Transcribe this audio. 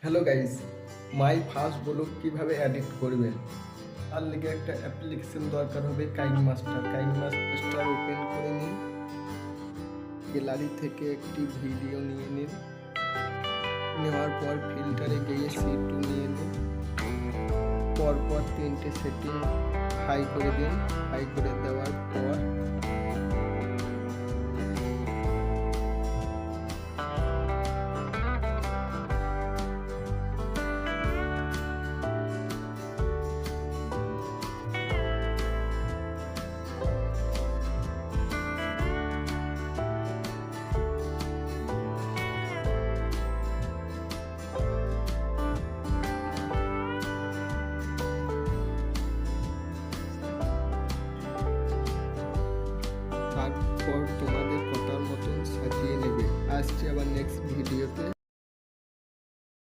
Hello guys, my first blog কিভাবে edit করবেন তার লিগে একটা অ্যাপ্লিকেশন দরকার হবে কাইন মাস্টার ওপেন করে নিন। গ্যালারি থেকে একটি ভিডিও নিয়ে নিন, নেওয়ার পর ফিল্টারে গিয়ে C2 নিয়ে নিন। পরপর তিনটে সেটিং হাই করে দিন। হাই করে দেওয়ার পর তোমাদের কথার মতন সাজিয়ে নেবে। আসছি আবার নেক্সট ভিডিওতে।